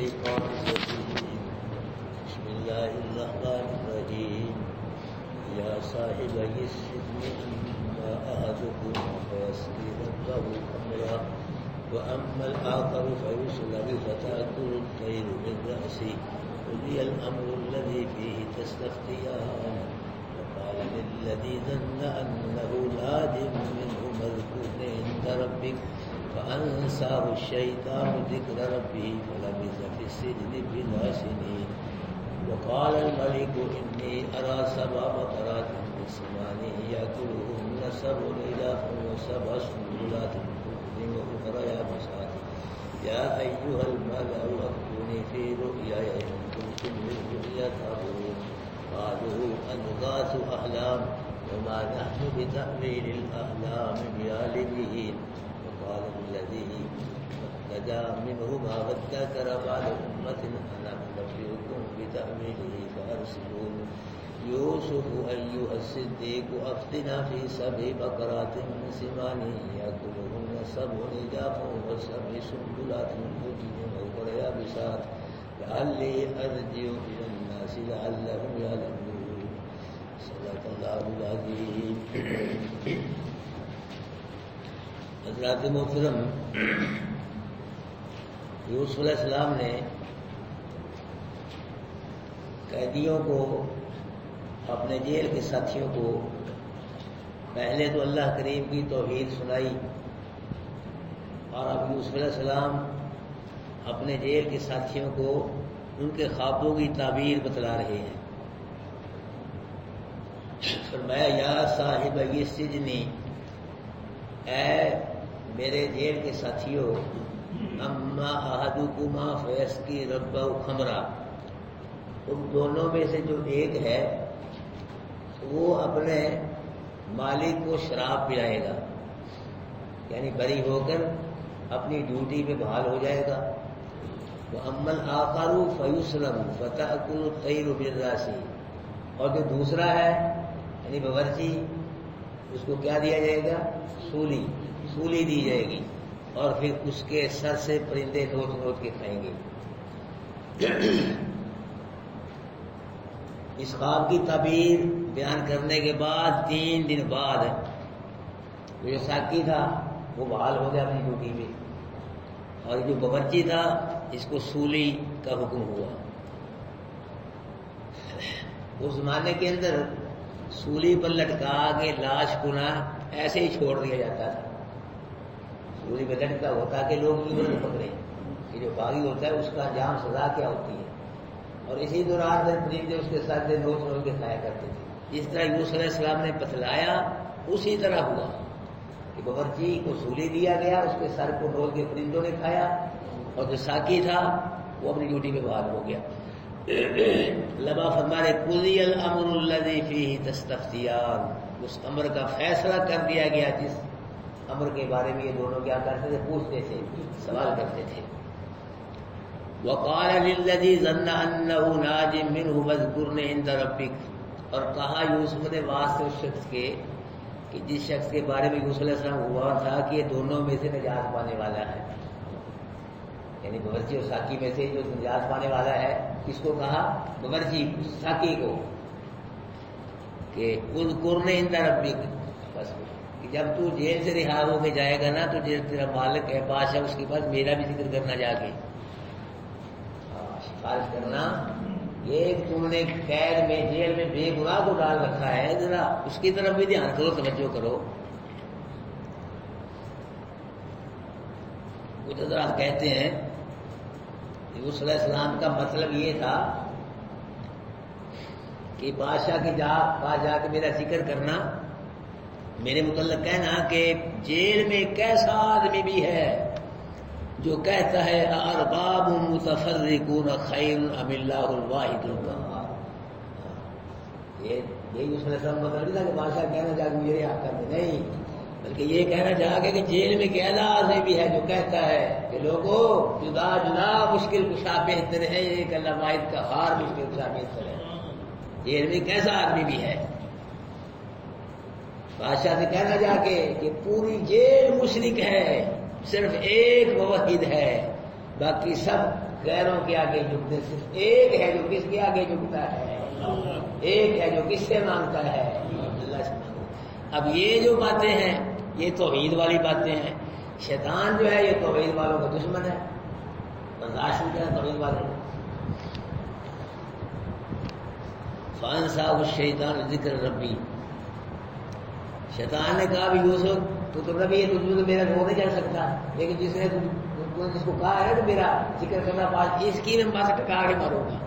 الشيطان الرجيم بسم الله الرحمن الرحيم يا صاحبي السجن إما أحدكما فيسقي ربه خمرا وأما الآخر فيسلب فتأكل الطير من رأسه قضي الأمر الذي فيه تستفتيان وقال للذي ظن أنه ناج منه اذكرني عند ربك فأنساه الشيطان ذكر ربه فلبث في السجن بضع سنين وقال الملك إني أرى 7 بقرات سمان يأكلهن 7 عجاف و7 سنبلات خضر وأخرى يابسات يا أيها الملأ أفتوني في رؤياي إن كنتم للرؤيا تعبرون قالوا أضغاث أحلام وما نحن بتأويل الأحلام بعالمين وقال الذي نجا منهما وادكر بعد أمة أنا أنبئكم بتأويله فأرسلون يوسف أيها الصديق أفتنا في 7 بقرات سمان يأكلهن 7 عجاف و7 سنبلات خضر وأخر يابسات لعلي أرجع إلى الناس لعلهم يعلمون صدق الله العظيم. حضرات محترم، یوسف علیہ السلام نے قیدیوں کو، اپنے جیل کے ساتھیوں کو پہلے تو اللہ کریم کی توحید سنائی، اور اب یوسف علیہ السلام اپنے جیل کے ساتھیوں کو ان کے خوابوں کی تعبیر بتلا رہے ہیں. فرمایا یا صاحب السجن، اے میرے جیل کے ساتھیوں، اما احدکما فیسقی ربہ خمرا، ان دونوں میں سے جو ایک ہے وہ اپنے مالک کو شراب پلائے گا، یعنی بری ہو کر اپنی ڈیوٹی پہ بحال ہو جائے گا. وَأَمَّا الْآخَرُ فَيُسْلَبُ فَتَأْكُلُ الطَّيْرُ مِنْ رَأْسِهِ، اور جو دوسرا ہے یعنی باورچی، اس کو کیا دیا جائے گا؟ سولی دی جائے گی، اور پھر اس کے سر سے پرندے نوچ نوچ کے کھائیں گے. اس خواب کی تعبیر بیان کرنے کے بعد 3 دن بعد جو ساقی تھا وہ بحال ہو گیا اپنی ڈیوٹی میں، اور جو باورچی تھا اس کو سولی کا حکم ہوا. اس زمانے کے اندر سولی پر لٹکا کے لاش کو نہ ایسے ہی چھوڑ دیا جاتا تھا. سولی پہ لٹکا ہوتا کہ لوگ کیوں نہیں پکڑے کہ جو باغی ہوتا ہے اس کا انجام سزا کیا ہوتی ہے، اور اسی دوران پھر پرندے اس کے ساتھ نوچ نوچ کے کھایا کرتے تھے. جس طرح یوسف علیہ السلام نے بتلایا اسی طرح ہوا کہ باورچی کو سولی دیا گیا، اس کے سر کو ڈول کے پرندوں نے کھایا، اور جو ساقی تھا وہ اپنی ڈیوٹی پہ بحال ہو گیا. لبا فرمارے قضی الامر الذی فیہ تستفتیان، اس امر کا فیصلہ کر دیا گیا جس امر کے بارے میں یہ دونوں کیا کرتے تھے؟ پوچھتے تھے، سوال کرتے تھے. وقال للذی ظن انہ ناج منہ اذکرنی عند ربک، اور کہا یوسف نے واسطے اس شخص کے کہ جس شخص کے بارے میں یوسف علیہ السلام ہوا تھا کہ یہ دونوں میں سے نجات پانے والا ہے، یعنی باورچی اور ساقی میں سے جو نجات پانے والا ہے. کس کو کہا؟ باورچی ساقی کو، کہ اذکرنی عند ربک، بس کہ جب تو جیل سے رہا ہو کے جائے گا نا تو تیرا مالک ہے بادشاہ، اس کے پاس میرا بھی ذکر کرنا جا کے، سفارش کرنا. ایک تم نے قید میں جیل میں بے گناہ کو ڈال رکھا ہے، ذرا اس کی طرف بھی دھیان کرو، توجہ کرو. کچھ حضرات کہتے ہیں یوسف علیہ السلام کا مطلب یہ تھا کہ بادشاہ کے پاس جا کے میرا ذکر کرنا، میرے متعلق کہنا کہ جیل میں ایک ایسا آدمی بھی ہے جو کہتا ہے ارباب متفرقون خیر ام اللہ الواحد القہار. یہ یوسف علیہ السلام مطلب نہیں تھا کہ بادشاہ کہنا چاہ کے مجھے رہا کر دے، نہیں، بلکہ یہ کہنا چاہا کہ جیل میں ایک ایسا آدمی بھی ہے جو کہتا ہے کہ لوگوں جدا جدا مشکل کشا بہتر ہے، ایک اللہ واحد قہار مشکل کشا بہتر ہے. جیل میں ایک ایسا آدمی بھی ہے. بادشاہ سے کہنا جا کے کہ پوری جیل مشرک ہے، صرف ایک موحد ہے باقی سب غیروں کے آگے جھکتے، صرف ایک ہے جو کس کے آگے جھکتا ہے، ایک ہے جو کس سے مانگتا ہے، اللہ سے مانگتا ہے۔ اب یہ جو باتیں ہیں یہ توحید والی باتیں ہیں۔ شیطان جو ہے یہ توحید والوں کا دشمن ہے، برداشت نہیں کرتا توحید والوں کو۔ فانساہ الشیطان ذکر ربی، شیطان نے کہا بھی یوسف تو نبی ہے، تجھ تو میرا وہ نہیں کر سکتا، لیکن جس نے جس کو کہا ہے کہ میرا ذکر کرنا پاس، اس کی میں پاس ٹکا کے ماروں گا۔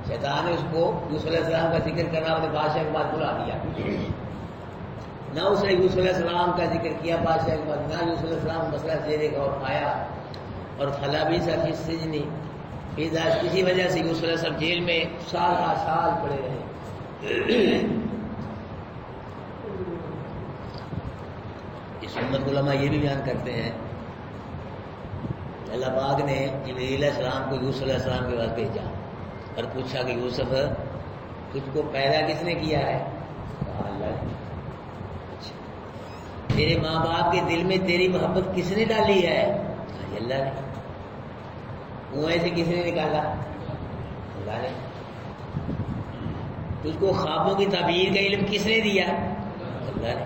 شیطان نے اس کو یوسف علیہ السلام کا ذکر کرنا اپنے بادشاہ کے پاس بلا دیا، نہ اس نے یوسف علیہ السلام کا ذکر کیا بادشاہ کے پاس، نہ یوسف علیہ السلام مسئلہ زیرے کا اور آیا، اور فلا بھی فی السجن، اسی وجہ سے یوسف علیہ السلام جیل میں سال پڑے رہے۔ اس امت علماء یہ بھی بیان کرتے ہیں اللہ پاک نے جبریل علیہ السلام کو یوسف علیہ السلام کے پاس بھیجا اور پوچھا کہ یوسف تجھ کو پیدا کس نے کیا ہے؟ کہا اللہ نے۔ تیرے ماں باپ کے دل میں تیری محبت کس نے ڈالی ہے؟ کہا اللہ نے۔ کنویں سے کس نے نکالا؟ اللہ نے۔ تجھ کو خوابوں کی تعبیر کا علم کس نے دیا؟ اللہ نے۔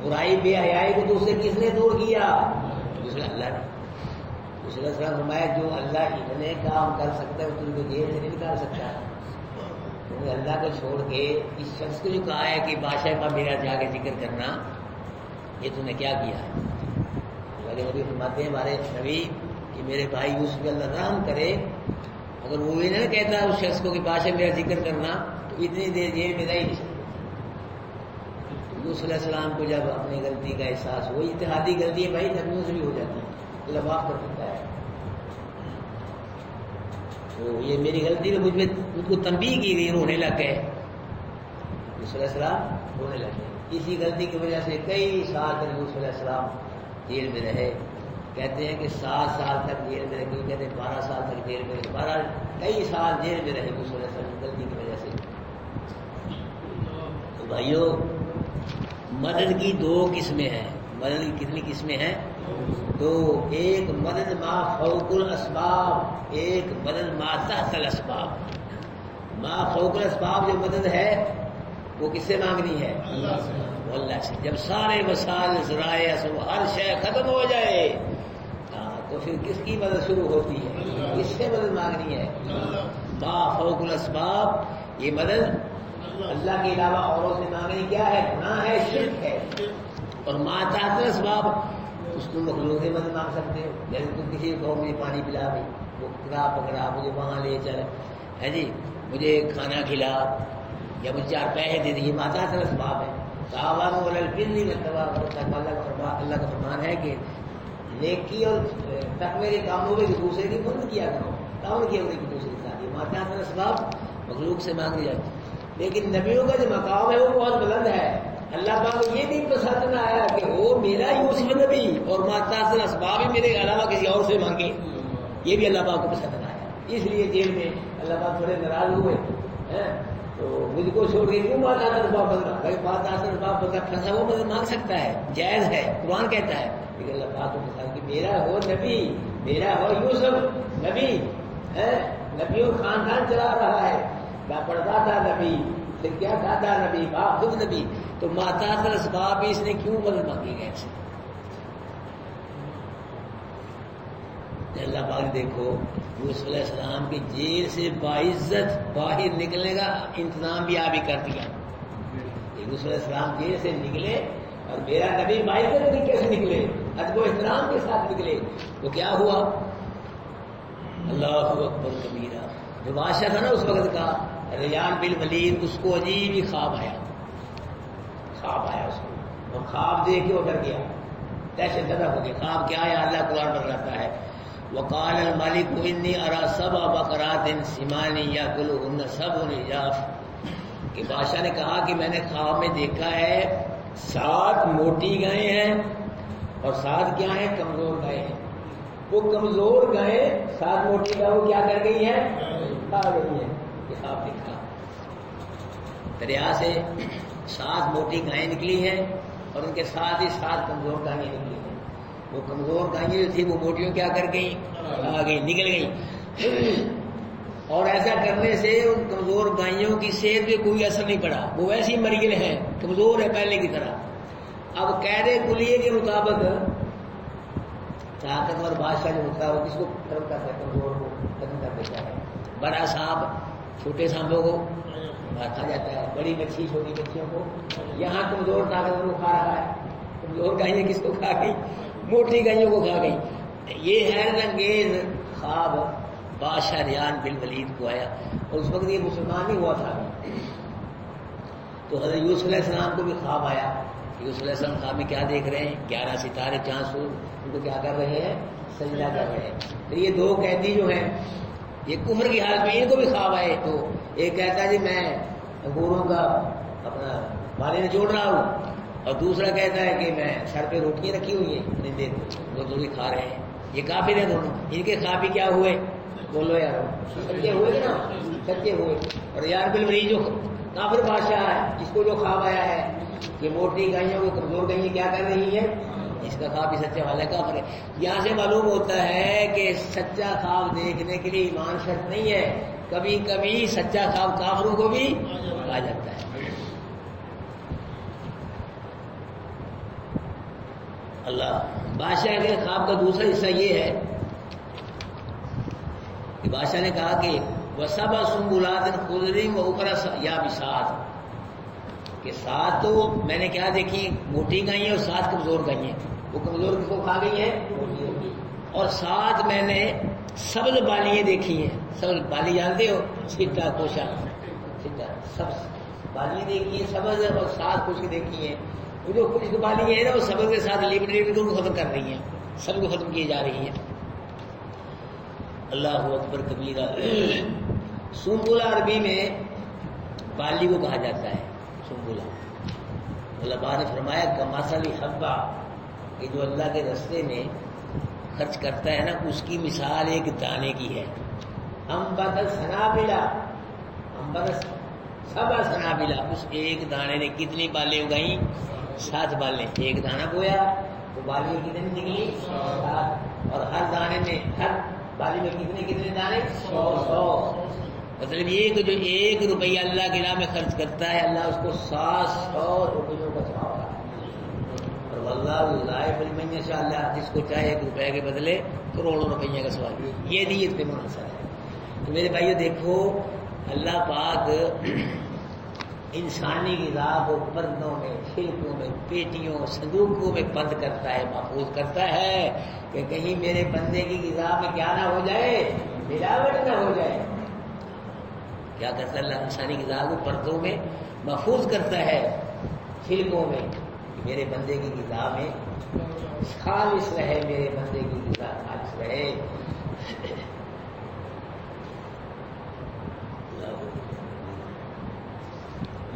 برائی بے حیائی کو تو اسے کس نے دور کیا؟ اللہ نے۔ اس نے فرمایا جو اللہ اتنے کام کر سکتا ہے تم کو جیل سے نہیں نکال سکتا۔ تم نے اللہ کو چھوڑ کے اس شخص کو جو کہا ہے کہ بادشاہ کا میرا جا کے ذکر کرنا، یہ تم نے کیا کیا ہے؟ اللہ کے نبی فرماتے ہیں ہمارے نبی کہ میرے بھائی یوسف اللہ رحم کرے، اگر وہ یہ نہ کہتا اس شخص کو کہ بادشاہ میرا ذکر کرنا تو اتنی دیر جیل میں رہ نہیں سکتا۔ یوسف علیہ السلام کو جب اپنی غلطی کا احساس ہو، اتحادی غلطی ہے بھائی نبیوں سے بھی ہو جاتی ہے، اللہ معاف کر سکتا ہے، تو یہ میری غلطی میں مجھ کو تنبیہ کی گئی، رونے لگ گئے یوسف علیہ السلام، رونے لگ گئے۔ اسی غلطی کی وجہ سے کئی سال تک یوسف علیہ السلام جیل میں رہے۔ کہتے ہیں کہ 7 سال تک جیل میں رہے، کہتے ہیں 12 سال تک جیل میں رہے، 12 کئی سال جیل میں رہے یوسف علیہ السلام غلطی کی وجہ سے۔ تو بھائیو مدد کی 2 قسمیں ہیں، مدد کی کتنی قسمیں ہیں؟ 2۔ ایک مدد ما فوق الاسباب، ایک مدد ما تحت الاسباب۔ ما فوق الاسباب جو مدد ہے وہ کس سے مانگنی ہے؟ اللہ سے۔ اللہ سے۔ جب سارے وسائل ذرائع ہر شے ختم ہو جائے تو پھر کس کی مدد شروع ہوتی ہے؟ کس سے مدد مانگنی ہے؟ ما فوق الاسباب، یہ مدد اللہ کے علاوہ اوروں سے مانگنی کیا ہے؟ گناہ ہے، شرک ہے۔ اور ما تحت الاسباب، اس کو مخلوق سے مدد مانگ سکتے ہو، جیسے تم کسی کو مجھے پانی پلا بھی، وہ پکڑا مجھے وہاں لے چل ہے جی، مجھے کھانا کھلا یا مجھے 4 پیسے دے دیے، ما تحت الاسباب ہے۔ تعاونوا علی البر والتقوی، اللہ کا فرمان ہے کہ نیکی اور تقوی کے کاموں میں ایک دوسرے کی مدد کیا کرو، تعاون کیا کرو ایک دوسرے کے ساتھ۔ یہ ما تحت الاسباب مخلوق سے مانگی جاتی ہے، لیکن نبیوں کا جو مقام ہے وہ بہت بلند ہے۔ اللہ پاک کو یہ بھی پسند نہ آیا کہ وہ میرا یوسف نبی اور ما تحت الاسباب ہی میرے علاوہ کسی اور سے مانگے، یہ بھی اللہ پاک کو پسند نہ آیا۔ اس لیے جیل میں اللہ پاک تھوڑے ناراض ہوئے، تو مجھ کو چھوڑ کے کیوں ما تحت الاسباب بدلا؟ بھائی ما تحت الاسباب بدلا پھنسا وہ مدد مانگ سکتا ہے، جائز ہے، قرآن کہتا ہے، لیکن اللہ پاک کو پسند کہ میرا ہو نبی، میرا ہو یوسف نبی، نبیوں خاندان چلا رہا ہے، کیا پڑھتا تھا نبی، پھر کیا کھاتا نبی، باپ خود نبی، تو ما تحت الاسباب اس نے کیوں مدد مانگی گئے سے؟ اللہ پاک دیکھو یوسف علیہ السلام کی جیل سے باعزت باہر نکلنے کا انتظام بھی آپ ہی کر دیا۔ یوسف علیہ السلام جیل سے نکلے اور میرا نبی باعزت طریقے سے نکلے، ادب و احترام کے ساتھ نکلے، تو کیا ہوا؟ اللہ اکبر کبیرہ، جو بادشاہ تھا نا اس وقت کا ریان بالولید، اس کو عجیب ہی خواب آیا اس کو، اور خواب دیکھ کے وہ ڈر گیا، دہشت زدہ ہو گیا۔ خواب کیا ہے؟ اللہ قرآن بتلاتا ہے وقال الملك انی ارى 7 بقرات سمان یاکلهن 7 عجاف، کہ بادشاہ نے کہا کہ میں نے خواب میں دیکھا ہے 7 موٹی گائیں ہیں اور 7 کیا ہیں؟ کمزور گائیں ہیں۔ وہ کمزور گائیں 7 موٹی گائیں کیا کر گئی ہیں؟ کھا گئی ہیں۔ یہ خواب دیکھا، دریا سے 7 موٹی گائیں نکلی ہیں اور ان کے ساتھ ہی 7 کمزور گائیں نکلی ہیں۔ وہ کمزور گائیں جو تھی وہ موٹیوں کیا کر گئی؟ آ گئی، نکل گئی. اور ایسا کرنے سے ان کمزور گائیوں کی صحت پہ کوئی اثر نہیں پڑا، وہ ویسی مرگل ہیں، کمزور ہے پہلے کی طرح. اب قید کلیے کے مطابق طاقتور بادشاہ جو ہوتا ہے وہ کس کو ختم کرتا ہے؟ کمزور کو ختم کر دیتا ہے. بڑا سانپ چھوٹے سانپوں کو کھا جاتا ہے، بڑی مچھلی چھوٹی مچھلیوں کو. یہاں کمزور طاقتور کو کھا رہا ہے. کمزور گائیں کس کو کھا گئی؟ موٹی گائیوں کو کھا گئی. یہ حیرت انگیز خواب بادشاہ ریان بن ولید کو آیا، اور اس وقت یہ مسلمان نہیں ہوا تھا. تو حضرت یوسف علیہ السلام کو بھی خواب آیا. یوسف علیہ السلام خواب میں کیا دیکھ رہے ہیں؟ 11 ستارے چاند سورج ان کو کیا کر رہے ہیں؟ سجدہ کر رہے ہیں. تو یہ دو قیدی جو ہیں یہ کفر کی حالت میں، ان کو بھی خواب آئے. تو ایک کہتا ہے جی میں انگوروں کا اپنا بالے نچوڑ رہا ہوں، اور دوسرا کہتا ہے کہ میں سر پہ روٹیاں رکھی ہوئی ہیں وہ دونوں کھا رہے ہیں. یہ کافر ہیں دونوں. ان کے خواب بھی کیا ہوئے؟ بولو یار، سچے ہوئے نا، سچے ہوئے. اور یار بالولید جو کافر بادشاہ ہے، جس کو جو خواب آیا ہے کہ موٹی گائیوں کو کمزور گائیں کیا کر رہی ہے، اس کا خواب بھی سچے والا کافر ہے. یہاں سے معلوم ہوتا ہے کہ سچا خواب دیکھنے کے لیے ایمان شرط نہیں ہے. کبھی کبھی سچا خواب کافروں کو بھی آ جاتا ہے. اللہ بادشاہ کے خواب کا دوسرا حصہ یہ ہے کہ بادشاہ نے کہا کہ وَسَبْعُ سُنبُلَاتٍ خُضْرٍ وَأُخَرَ يَابِسَاتٍ، کہ 7 تو میں نے کیا دیکھی؟ موٹی گائیں اور 7 کمزور گائیں. وہ کمزور کس کو کھا گئی ہیں؟ اور 7 میں نے سبز بالیاں دیکھی ہیں. سبز بالی جانتے ہو؟ چھٹا کوشا چھٹا سبز بالیاں دیکھی ہیں سبز، اور 7 خشک دیکھی ہیں. وہ جو خشک بالی ہیں نا وہ سبز کے ساتھ لپٹ کو ختم کر رہی ہیں، سب کو ختم کی جا رہی ہیں. اللہ اکبر کبیرہ. سنبلہ عربی میں بالی کو کہا جاتا ہے. سنبلہ اللہ پاک نے فرمایا کمثل حبہ، کہ جو اللہ کے رستے میں خرچ کرتا ہے نا اس کی مثال ایک دانے کی ہے. انبت سنابلا، انبت سبع سنابلا، اس ایک دانے نے کتنی بالیں اگائیں؟ 7 بالیں. ایک دانہ بویا تو بالیاں کتنی نکلی؟ 7. اور ہر دانے میں، ہر بالی میں کتنے دانے؟ 100. مطلب یہ کہ جو 1 روپیہ اللہ کی راہ میں خرچ کرتا ہے اللہ اس کو 700 روپیوں کا ثواب ہے. اور واللہ یضاعف لمن یشاء، اللہ جس کو چاہے 1 روپے کے بدلے کروڑوں روپیہ کا ثواب. یہ نیت پہ منحصر ہے. تو میرے بھائیو دیکھو اللہ پاک انسانی غذا کو برتنوں میں، چھلکوں میں، پیٹیوں، صندوقوں میں بند کرتا ہے، محفوظ کرتا ہے کہ کہیں میرے بندے کی غذا میں کیا نہ ہو جائے، ملاوٹ نہ ہو جائے. کیا کرتا ہے اللہ؟ انسانی غذا کو پردوں میں محفوظ کرتا ہے، چھلکوں میں. میرے بندے کی غذا میں خالص رہے، میرے بندے کی غذا خالص رہے.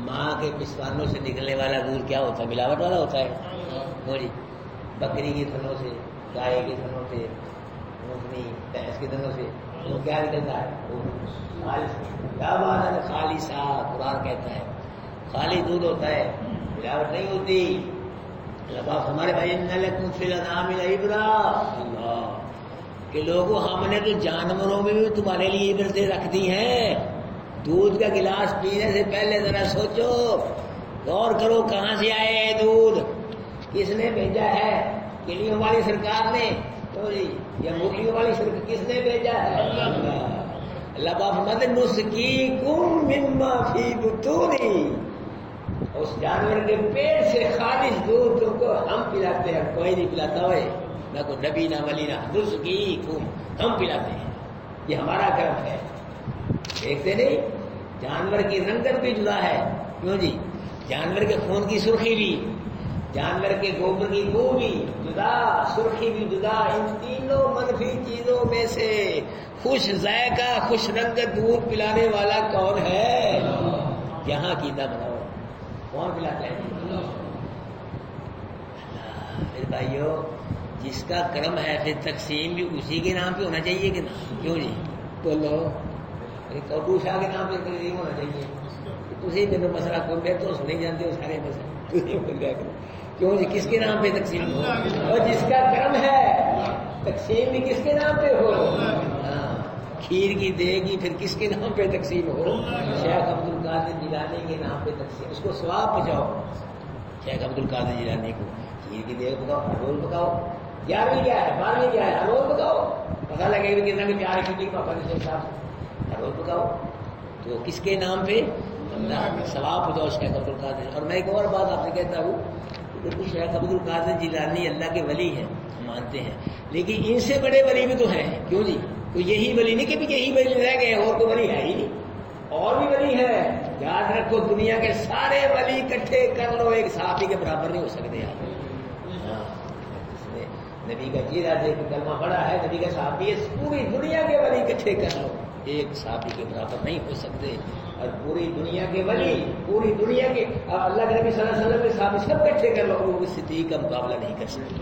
ماں کے پسوانوں سے نکلنے والا دودھ کیا ہوتا ہے؟ ملاوٹ والا ہوتا ہے. جی بکری کی تھنوں سے، گائے کے تھنوں سے، اونٹنی بھینس کے تھنوں سے وہ کیا نکلتا ہے؟ خالص. کیا بات ہے؟ خالص. قرآن کہتا ہے خالص دودھ ہوتا ہے، ملاوٹ نہیں ہوتی. ہمارے بھائی لکم فی الانعام لعبرۃ، کہ لوگوں ہم نے تو جانوروں میں بھی تمہارے لیے عبرتیں رکھ دی ہیں. دودھ کا گلاس پینے سے پہلے ذرا سوچو، غور کرو کہاں سے آئے ہے دودھ، کس نے بھیجا ہے؟ کلیوں والی سرکار نے تو جی، یا مرغیوں والی سرکار کس نے بھیجا ہے؟ اللہ پاک فرماتے ہیں نسقیکم مما فی بطونی، اس جانور کے پیٹ سے خالص دودھ تم کو ہم پلاتے ہیں. کوئی نہیں پلاتا ہوئے، نہ کوئی نبی نہ ولی نہ. نسقیکم، ہم پلاتے ہیں، یہ ہمارا کرم ہے. دیکھتے نہیں جانور کی رنگت بھی جدا ہے. کیوں جی؟ جانور کے خون کی سرخی بھی، جانور کے گوبر کی بو بھی جدا، سرخی بھی جدا. ان تینوں منفی چیزوں میں سے خوش ذائقہ، خوش رنگت دودھ پلانے والا کون ہے؟ یہاں کیتا بناؤ، کون پلاتا ہے؟ میرے بھائیو جس کا کرم ہے پھر تقسیم بھی اسی کے نام پہ ہونا چاہیے کہ نا؟ کیوں جی؟ بولو کبو شاہ کے نام پہ تقسیم ہونا چاہیے. تھی میرے مسئلہ کون گئے تو نہیں جانتے ہو سارے مسئلے. کیوں جی؟ کس کے نام پہ تقسیم ہو؟ اور جس کا کرم ہے تقسیم بھی کس کے نام پہ ہو؟ کھیر کی دے گی پھر کس کے نام پہ تقسیم ہو؟ شیخ عبد القادر جیلانی کے نام پہ تقسیم، اس کو ثواب پہنچاؤ شیخ عبد القادر جیلانی کو، کھیر کی دے پکاؤ، ہر روز پکاؤ، 11ویں کیا ہے 12ویں کیا ہے، ہر روز پکاؤ، پتہ لگے گا کتنا کہ پیار کی پاپا کے صاحب ہر روز پکاؤ، تو کس کے نام پہ؟ اللہ، ثواب پہنچاؤ شیخ عبد القادر۔ اور میں ایک اور بات آپ سے کہتا ہوں، دیکھو شیخ عبد القادر جیلانی اللہ کے ولی ہیں مانتے ہیں، لیکن ان سے بڑے ولی بھی تو ہیں، کیوں جی؟ تو یہی ولی نہیں کہ یہی ولی رہ گئے، اور کوئی ولی ہے ہی نہیں، اور بھی ولی ہے۔ یاد رکھو دنیا کے سارے ولی اکٹھے کر لو ایک صحابی کے برابر نہیں ہو سکتے آپ۔ نبی کا جیرا دے کے کلمہ بڑا ہے، نبی کا صحابی، پوری دنیا کے ولی اکٹھے کر لو ایک صحابی کے برابر نہیں ہو سکتے۔ اور پوری دنیا کے ولی، پوری دنیا کے اللہ کے نبی صلی اللہ علیہ وسلم کے صحابی سب اکٹھے کر لو، وہ صدیق کا مقابلہ نہیں کر سکتے۔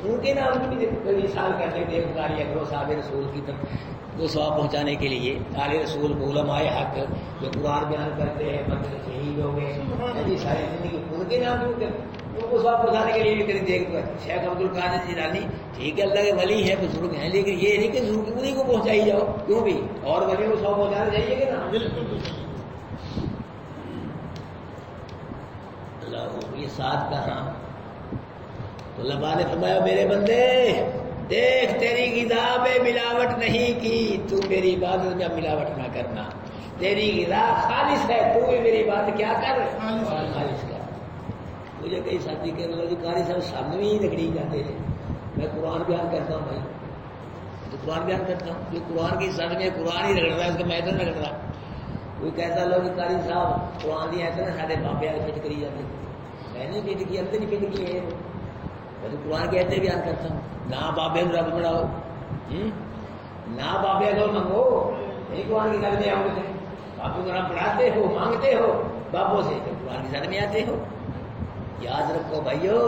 ان کے نام کی بھی مثال کر لیتے ہیں، بخاری اکرو صاحب رسول کی طرف وہ ثواب پہنچانے کے لیے، آل رسول کو، علماء حق جو قرآن بیان کرتے ہیں، مطلب شہید ہو گئے جی ساری زندگی، ان کے نام بھی ان کو ثواب پہنچانے کے لیے بھی کہیں دیکھ شیخ عبد القادر جیلانی ٹھیک ہے اللہ کے ولی ہے، بزرگ ہیں، لیکن یہ نہیں کہ انہیں کو پہنچائی جاؤ، کیوں بھی اور ولیوں کو ثواب پہنچانا چاہیے کہ نا؟ اللہ یہ ساتھ کہاں تو اللہ نے فرمایا میرے بندے دیکھ تیری غذا میں ملاوٹ نہیں کی، تو میری عبادت میں ملاوٹ نہ کرنا، تیری غذا خالص ہے، تو بھی میری بات کیا کر خالص کر۔ مجھے کئی ساتھی کہنے لگے قاری صاحب سامنے میں ہی رگڑی جاتے ہیں، میں قرآن بیان کرتا ہوں بھائی، تو قرآن بیان کرتا ہوں، جو قرآن کی سر میں قرآن ہی رگڑ رہا ہے اس کا میں تو رگڑ رہا۔ کوئی کہتا لوگ قاری صاحب قرآن دی ایسا نا سارے بابے والے فٹ کری جاتے، میں نے فٹ کی اندر نہیں فٹ کی ہے، میں تو قرآن کے ایسے بیان کرتا ہوں، نہ بابے رب بڑھاؤ، نہ بابے کو منگو، نہیں قرآن کی سر میں آؤ گے، بابو کو رب بڑھاتے ہو، مانگتے ہو بابوں سے، تو قرآن کی سر میں آتے ہو۔ یاد رکھو بھائیو،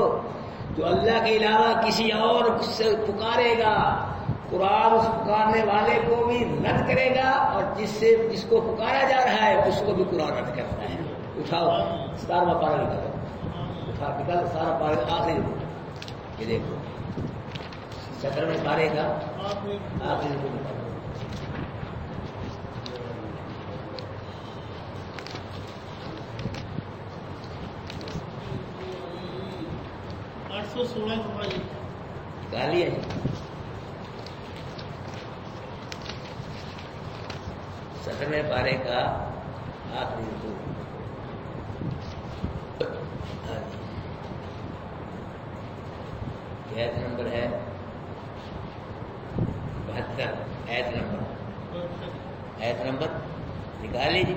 جو اللہ کے علاوہ کسی اور سے پکارے گا، قرآن اس پکارنے والے کو بھی رد کرے گا، اور جس کو پکارا جا رہا ہے اس کو بھی قرآن رد کرتا ہے۔ اٹھاؤ 17واں پارہ نکالو، اٹھا نکال سارا پارہ آخری، یہ دیکھو 17ویں پارے کا آخری نکالو۔ 816 نکال لیا جی، 17ویں پارے کا آخری رکوع۔ ایت نمبر ہے 72، ایت نمبر نکال لیجیے،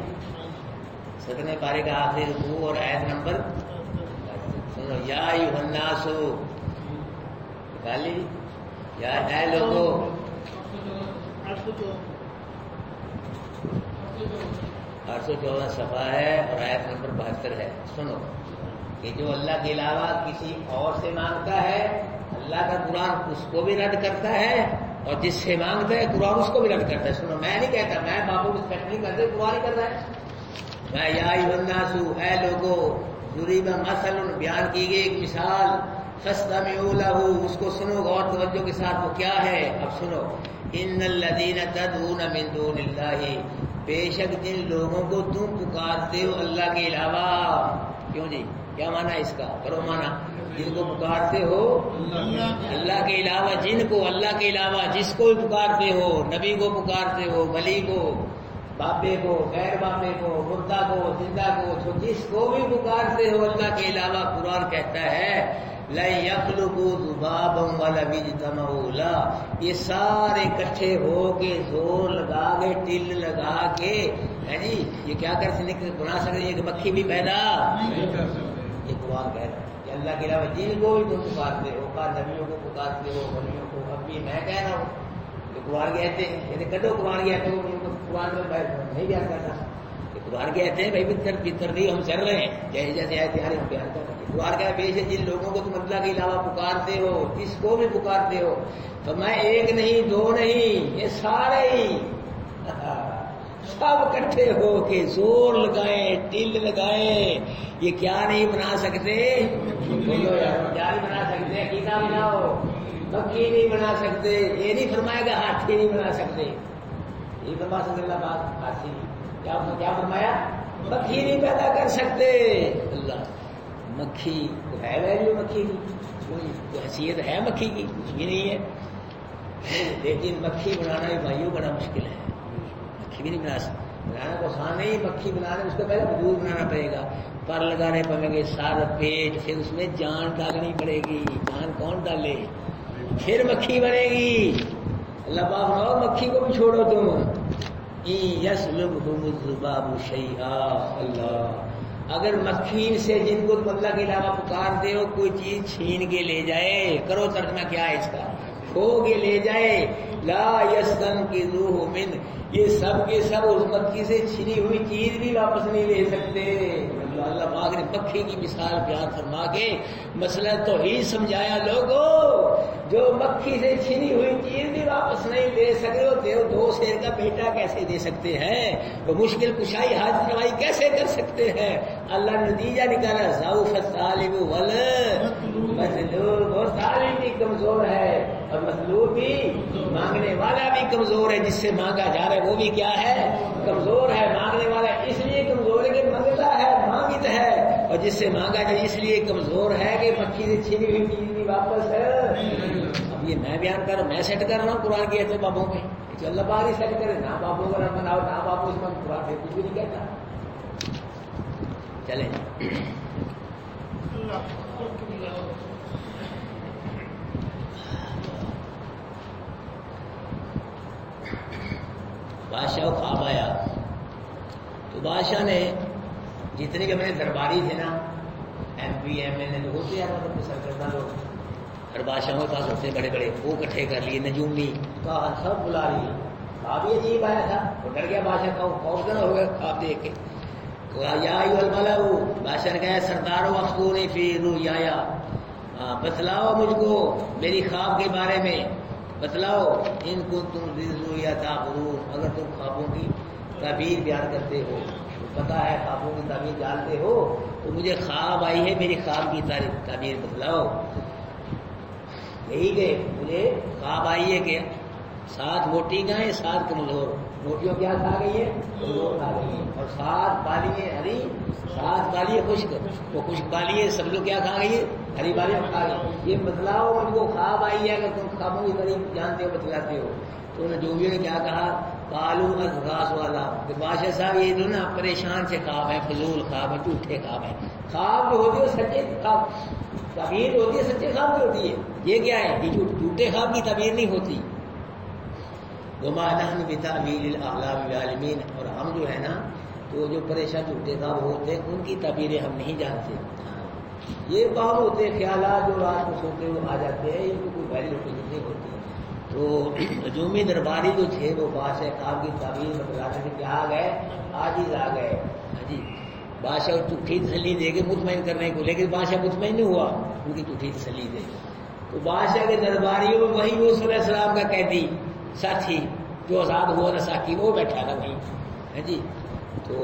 17ویں پارے کا آخری رکوع اور ایت نمبر سنو، یا ایھا الناس، نکال لیجیے، یا اے لوگوں، 814 صفحہ ہے اور آیت نمبر 72 ہے۔ سنو کہ جو اللہ کے علاوہ کسی اور سے مانگتا ہے، اللہ کا قرآن اس کو بھی رد کرتا ہے، اور جس سے مانگتا ہے قرآن اس کو بھی رد کرتا ہے۔ سنو میں نہیں کہتا، میں بابو کو اسپیکٹ نہیں کرتا، قرآن ہی کر رہا ہے۔ میں یا ایھا الناس، اے لوگوں، ضریب مثل، بیان کی گئی ایک مثال، فاستمعوا لہ، اس کو سنو غور توجہ کے ساتھ، وہ کیا ہے؟ اب سنو، ان الذین تدعون من دون اللہ، بے شک جن لوگوں کو تم پکارتے ہو اللہ کے علاوہ، کیوں جی کیا مانا اس کا؟ کرو مانا، جن کو پکارتے ہو اللہ کے علاوہ، جن کو اللہ کے علاوہ جس کو بھی پکارتے ہو، نبی کو پکارتے ہو، ولی کو، بابے کو، غیر بابے کو، مردہ کو، زندہ کو، تو جس کو بھی پکارتے ہو اللہ کے علاوہ، قرآن کہتا ہے لَن يَخْلُقُوا ذُبَابًا وَلَوِ اجْتَمَعُوا لَهُ، یہ سارے اکٹھے ہو کے زور لگا کے ٹل لگا کے ہے جی یہ کیا کر سکتے، بنا سکتے ہیں کہ مکھی بھی پیدا نہیں کر سکتے۔ یہ قرآن کہہ رہا ہے کہ اللہ کے علاوہ جن کو بھی تم پکارتے ہو، نبیوں کو پکارتے ہو، ولیوں کو، اب بھی میں کہہ رہا ہوں کہ قرآن کہتے ہیں، یعنی کدو قرآن کہتے ہو، ان کو قرآن میں نہیں بیان کرتا، قرآن کہتے ہیں بھائی ترغیب ہم چل رہے ہیں، جیسے جیسے آئے تیاری ہم بیان کر رہے ہیں۔ قرآن کہتا ہے بے شک جن لوگوں کو تم اللہ کے علاوہ پکارتے ہو، جس کو بھی پکارتے ہو، تو میں ایک نہیں، دو نہیں، یہ سارے ہی سب اکٹھے ہو کے زور لگائے ٹل لگائے یہ کیا نہیں بنا سکتے؟ کیا نہیں بنا سکتے؟ عقیدہ بناؤ، مکھی نہیں بنا سکتے. یہ نہیں فرمائے گا ہاتھی نہیں بنا سکتے. یہ فرما سکتے اللہ پاک ہاتھی کیا فرمایا؟ مکھی نہیں پیدا کر سکتے. اللہ مکھی ہے ویلیو مکھی کی کوئی حیثیت ہے مکھی کی؟ کچھ بھی نہیں ہے. لیکن مکھی بنانا بھی بھائیوں بڑا مشکل ہے. مکھی بھی نہیں بنا سکتے. بنانا تو آسان نہیں، مکھی بنانا اس کو پہلے وجود بنانا پڑے گا، پر لگانے پڑیں گے سارا پیٹ، پھر اس میں جان ڈالنی پڑے گی. جان کون ڈالے؟ پھر مکھی بنے گی. اللہ پاک فرماؤ مکھی کو بھی چھوڑو تم. یسلبہم الذباب شیئا. اللہ اگر مکھی سے جن کو تم اللہ کے علاوہ پکارتے ہو کوئی چیز چھین کے لے جائے، کرو ترجمہ کیا ہے اس کا، کھو کے لے جائے، لا یستنقذوہ من، یہ سب کے سب اس مکھی سے چھنی ہوئی چیز بھی واپس نہیں لے سکتے. اللہ پاک نے مکھی کی مثال بیان فرما کے مسئلہ توحید سمجھایا. لوگوں جو مکھی سے چھنی ہوئی چیز بھی واپس نہیں لے سکتے ہو، دو شیر کا بیٹا کیسے دے سکتے ہیں؟ وہ مشکل کشائی حاجت روائی کیسے کر سکتے ہیں؟ اللہ نے نتیجہ نکالا ضعف الطالب والمطلوب. وہ طالب بھی کمزور ہے اور مطلوب بھی، مانگنے والا بھی کمزور ہے. جس سے مانگا جا رہا ہے وہ بھی کیا ہے؟ کمزور ہے. مانگنے والا اس لیے کمزور ہے کہ منگتا ہے، مانگتا ہے، اور جس سے مانگا جائے اس لیے کمزور ہے کہ مکھی سے چھنی ہوئی چیز بھی واپس ہے. اب یہ میں بیان کر رہا ہوں، میں سیٹ کر رہا ہوں قرآن کے ایسے بابوں میں. اللہ پاک ہی سیٹ کرے، نہ بابوں کا رب بناؤ، نہ بابوں اس میں قرآن سے کچھ بھی نہیں کہتا. چلیں بادشاہ کو خواب آیا تو بادشاہ نے جتنے بھی ہمارے درباری تھے نا، M P M L A جو ہوتے ہیں مطلب سرکردہ لوگ، ہر بادشاہوں کے پاس ہوتے ہیں بڑے بڑے، وہ اکٹھے کر لیے، نجومی کہا سب بلا لیے. خواب یہ عجیب آیا تھا، وہ ڈر گیا بادشاہ کا، خوف نہ ہو گیا خواب دیکھ کے. یا ایھا الملأ، بادشاہ نے کہا سردارو اخبرونی فی رؤیایا، بتلاؤ مجھ کو میری خواب کے بارے میں بتلاؤ. ان کو تم رؤیا تعبرون، اگر تم خوابوں کی تعبیر بیان کرتے ہو، پتہ ہے خوابوں کی تعبیر جانتے ہو، تو مجھے خواب آئی ہے، میری خواب کی تعبیر بتلاؤ. یہی کہ مجھے خواب آئی ہے کہ 7 موٹی گائیں 7 کمزور. موٹیوں کیا کھا گئی ہے؟ کمزور کھا گئی ہے. اور 7 بالیاں ہری 7 بالیاں خشک، وہ خشک بالیاں سب لوگ کیا کھا گئی ہے؟ ہری بالیاں کھا گئی. یہ بتلاؤ ان کو خواب آئی ہے، اگر تم خوابوں کی قریب جانتے ہو بتلاتے ہو. تو انہوں نے جوگیوں نے کیا کہا؟ قالوا اضغاث والا، کہ بادشاہ صاحب یہ جو نا پریشان سے خواب ہے، فضول خواب ہے، جھوٹے خواب ہے. خواب جو ہوتی ہے سچے خواب، تعبیر ہوتی ہے سچے خواب کی ہوتی ہے. یہ کیا ہے؟ یہ جھوٹے خواب کی تعبیر نہیں ہوتی. وما نحن بتأویل الاحلام بعالمین، اور ہم جو ہے نا تو جو پریشان جھوٹے خواب ہوتے ہیں ان کی تعبیریں ہم نہیں جانتے. یہ خواب ہوتے ہیں خیالات جو رات کو سوتے ہوئے آ جاتے ہیں، ان کو کوئی ویلیو نہیں ہوتی. تو نجومی درباری جو تھے وہ بادشاہ خواب کی تعبیر بتلاتے تھے کہ آ گئے، عاجز آ گئے. جی بادشاہ کو جھوٹی تسلی دے کے مطمئن کرنے کو، لیکن بادشاہ مطمئن نہیں ہوا، ان کی جھوٹی تسلی دے. تو بادشاہ کے درباریوں میں وہی یوسف علیہ السلام کا قیدی ساتھی جو آزاد ہوا تھا ساقی، وہ بیٹھا تھا وہیں. جی تو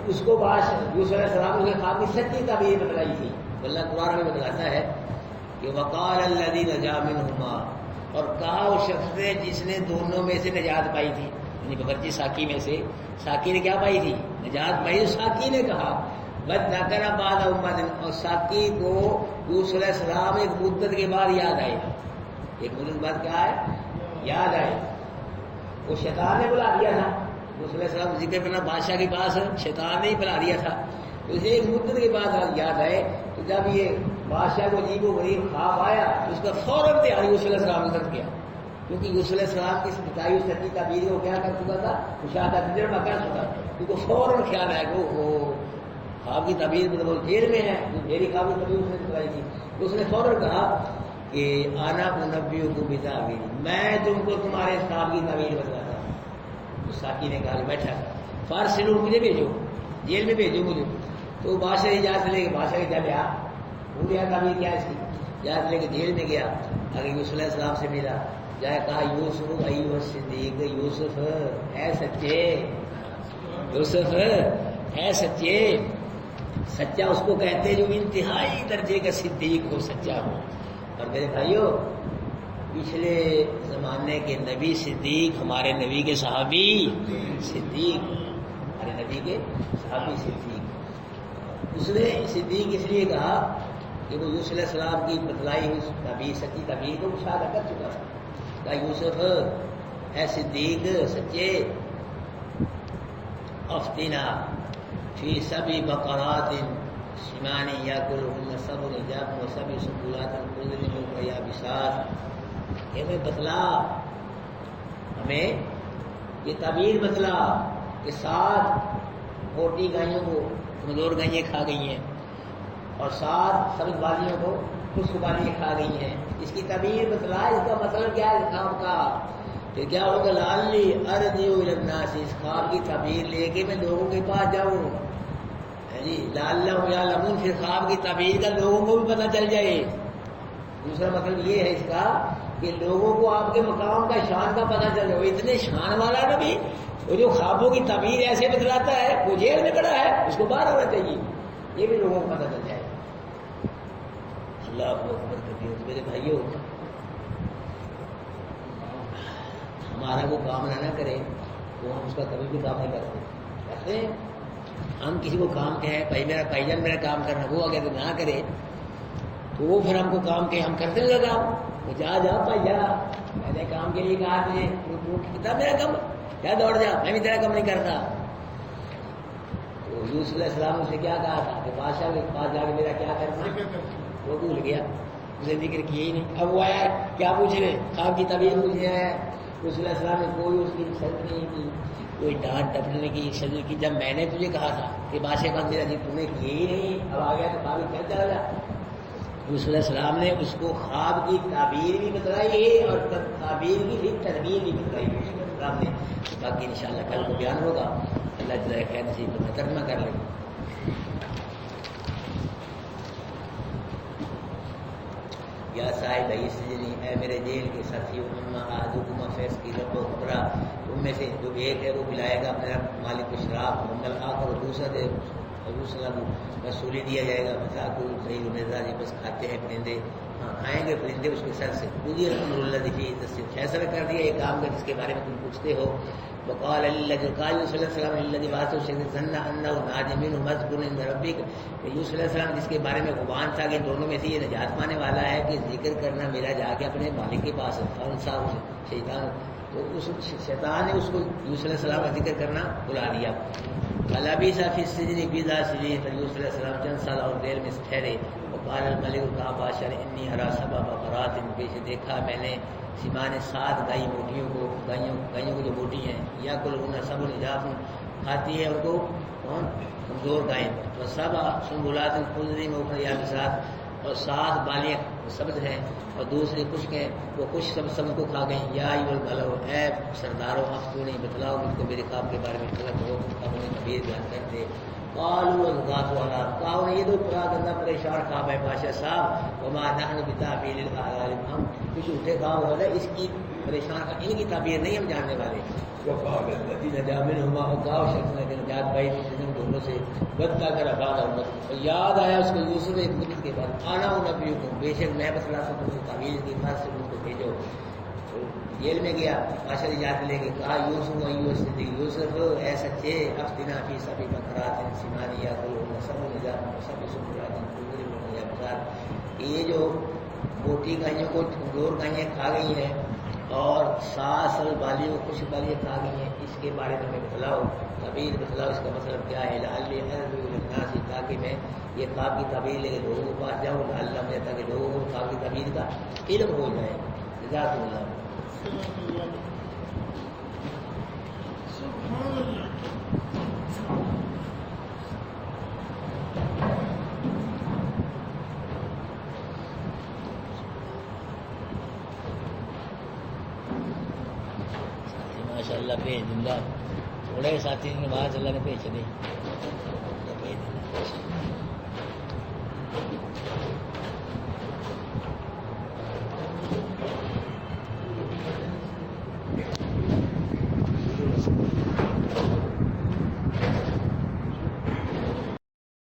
اس کو بادشاہ یوسف علیہ السلام نے خواب کی سچی تعبیر بتلائی تھی. اللہ قرآن میں بتلاتا ہے کہ وقال الذی نجا منہما، اور کہا اس شخص نے جس نے دونوں میں سے نجات پائی تھی، یعنی باورچی ساقی میں سے، ساقی نے کیا پائی تھی؟ نجات پائی. ساقی نے کہا بذکر بعد امت، اور ساقی کو یوسف علیہ السلام ایک مدت کے بعد یاد آئے. ایک مدت بعد کیا ہے؟ یاد آئے. وہ شیطان نے بلا دیا تھا یوسف علیہ السلام ذکر کرنا بادشاہ کے پاس، شیطان نے ہی بلا دیا تھا. اسے ایک مدت کے بعد یاد آئے. تو جب یہ بادشاہ کو عجیب و غریب خواب آیا تو اس کا فوراً تیاری یوسف علیہ السلام نے کر کیا، کیونکہ یوسف علیہ السلام کی بتائی ہوئی سچی تعبیر کو کیا کر چکا تھا؟ مشاہدہ تجربہ کر چکا. کیونکہ فوراً خیال آیا کہ وہ خواب کی تعبیر مطلب جیل میں ہے، میری خواب کی تعبیر اس نے بتائی تھی. تو اس نے فوراً کہا کہ آنا انبئکم بتأویلہ، میں تم کو تمہارے خواب کی تعبیر بتاتا ہوں. تو ساقی نے کہا بیٹھا فارسلوا، مجھے بھیجو، جیل میں بھیجو مجھے. تو بادشاہ اجازت لے کے بادشاہ کے جب گیا، وہ گیا تعبیر کیا اس کی، اجازت لے کے جیل میں گیا. اگر یوسف علیہ السلام سے ملا، جائے کہا یوسف ایھا الصدیق، یوسف اے سچے، یوسف اے سچے، سچا اس کو کہتے جو انتہائی درجے کا صدیق ہو، سچا ہو۔ اور میرے بھائیوں، پچھلے زمانے کے نبی صدیق، ہمارے نبی کے صحابی صدیق، ہمارے نبی کے صحابی صدیق، اس نے صدیق اس لیے کہا کہ وہ یوسف علیہ السلام کی بتلائی ہوئی تعبیر، سچی تعبیر کو مشاہدہ کر چکا تھا۔ کہا یوسف اے صدیق سچے، افتنا فی سبع بقرات سمان یاکلہن سبع عجاف وسبع سنبلات خضر ویابسات، کہ ہمیں بتلا، ہمیں یہ تعبیر بتلا کہ 7 موٹی گائیوں کو کمزور گائیاں کھا گئی ہیں اور 7 سبز بالیوں کو خشک بالیاں کھا گئی ہیں، اس کی تعبیر بتلا، اس کا مطلب کیا ہے کام کا؟ کہ کیا ہوگا؟ لعلی ارجع الی الناس، اس خواب کی تعبیر لے کے میں لوگوں کے پاس جاؤں، جی لعلہم یعلمون، پھر خواب کی تعبیر کا لوگوں کو بھی پتہ چل جائے۔ دوسرا مطلب یہ ہے اس کا کہ لوگوں کو آپ کے مقام کا، شان کا پتہ چل جائے۔ وہ اتنے شان والا نبی، وہ جو خوابوں کی تعبیر ایسے بتلاتا ہے، وہ جیل میں پڑا ہے، اس کو باہر ہونا چاہیے، یہ بھی لوگوں کو پتہ چل جائے۔ اللہ اکبر کبیر۔ میرے بھائیوں، ہمارا وہ کام نہ کرے تو ہم اس کا کبھی بھی کام نہیں کرتے۔ کہتے ہیں ہم کسی کو کام کہیں بھائی میرا بھائی جان میرا کام کرنا، وہ اگر نہ کرے تو وہ پھر ہم کو کام کہیں، ہم کرتے نہیں لگا، وہ جا بھائی جا، میں نے کام کے لیے کہا تجھے، کتنا میرا کام، کیا دوڑ جا، میں بھی تیرا کام نہیں کرتا۔ تو یوسف علیہ السلام نے کیا کہا تھا کہ بادشاہ کے پاس جا کے میرا کیا کرنا، وہ بھول گیا، اسے ذکر کیا ہی نہیں۔ اب وہ آیا کیا پوچھنے، خواب کی تعبیر پوچھنے آیا، یوسف علیہ السلام نے کوئی اس کی شرط نہیں کی، کوئی ڈانٹ ڈپٹنے کی شکل کی۔ جب میں نے تجھے کہا تھا کہ بادشاہ کا میرا جی تم نے کیے ہی نہیں، اب آ گیا تو کام کر چلا جا۔ یوسف علیہ السلام نے اس کو خواب کی تعبیر بھی بتلائی اور تعبیر کی بھی تدبیر بھی بتلائی یوسف علیہ السلام نے۔ باقی انشاءاللہ کل کو بیان ہوگا، اللہ جل خیر نصیب کو ترجمہ کر لیں۔ یا صاحب السجن، اے میرے جیل کے ساتھیوں، اما احدکم فیض کی رب و خبرہ، ان میں سے جو ایک ہے وہ پلائے گا اپنے مالک کو شراب، ومن الآخر، اور دوسرا دے دوسرا کو رسولی دیا جائے گا، بتا کو صحیح مزاج، بس کھاتے ہیں پرندے، ہاں کھائیں گے پرندے اس کے سر سے۔ مجھے الحمد للہ دیکھیے فیصلہ کر دیا یہ کام کا جس کے بارے میں تم پوچھتے ہو۔ وقال اللہ قال یوسف علیہ السلام اللہ بات ظن انہ ناج منہ مذکور عند ربک، کہ یوسف علیہ السلام جس کے بارے میں گمان تھا کہ دونوں میں سے یہ نجات پانے والا ہے کہ ذکر کرنا میرا جا کے اپنے مالک کے پاس، فانسا شیطان، تو اس شیطان نے اس کو یوسف علیہ السلام کا ذکر کرنا بلا دیا۔ فلبث فی السجن بضع سنین، پر یوسف علیہ السلام چند سال اور دیر میں ٹھہرے۔ وقال الملک، کہا بادشاہ نے انی ارا سبع بقرات، پیچھے دیکھا میں نے سیمان 7 گائے موٹیوں کو، گائیوں کو جو موٹی ہیں، یا کلہن سبع عجاف، کھاتی ہے ان کو کون؟ کمزور گائیں، وسبع سنبلات خضر ویابسات، اور 7 بالیاں سبز ہیں اور دوسری خشک ہیں، وہ خشک سب کو کھا گئیں۔ یا ایھا الملأ، اے سردارو، افتونی، بتلاؤ مجھ کو میرے خواب کے بارے میں، غلط ہو خوابوں میں تعبیر بیان کرتے۔ قالوا اضغاث احلام، کہا یہ تو بڑا گندا پریشان خواب ہے بادشاہ صاحب، وما نحن بتعبیر الاحلام، ہم کچھ جھوٹے خواب ہو رہے اس کی پریشان کا، ان کی تعبیر نہیں ہم جاننے والے۔ وقال الذين نجا منهما، وقال شخص نے نجات پائی ان دونوں سے، بدتا کر افاد امت، یاد آیا اس کو یوسف ایک مدت کے بعد، انا انبئکم، بے شک میں بتلا سکوں گا تعبیر کی بات سے ان کو بھیجو۔ جیل میں گیا، بادشاہ اجازت لے کے کہا یوسف ایھا الصدیق، یوسف اے سچے، افتنا فی سبع بقرات سمان یاکلہن سبع عجاف وسبع سنبلات خضر ویابسات، یہ جو موٹی گائیوں کو کمزور گائیاں کھا گئی ہیں اور 7 سبز بالیوں کو خشک بالیاں کھا گئی ہیں، اس کے بارے میں بتلاؤ، تعبیر بتلاؤ، اس کا مطلب کیا ہے؟ لعلی ارجع الی الناس، تاکہ میں یہ خواب کی تعبیر لے کے لوگوں کے پاس جاؤں، لعلہم، تاکہ لوگوں کو خواب کی تعبیر کا علم ہو جائے۔ جزاک اللہ۔ ماشاء اللہ بھیج دوں گا، تھوڑے ساتھی کے بعد اللہ نے بھیج دیں۔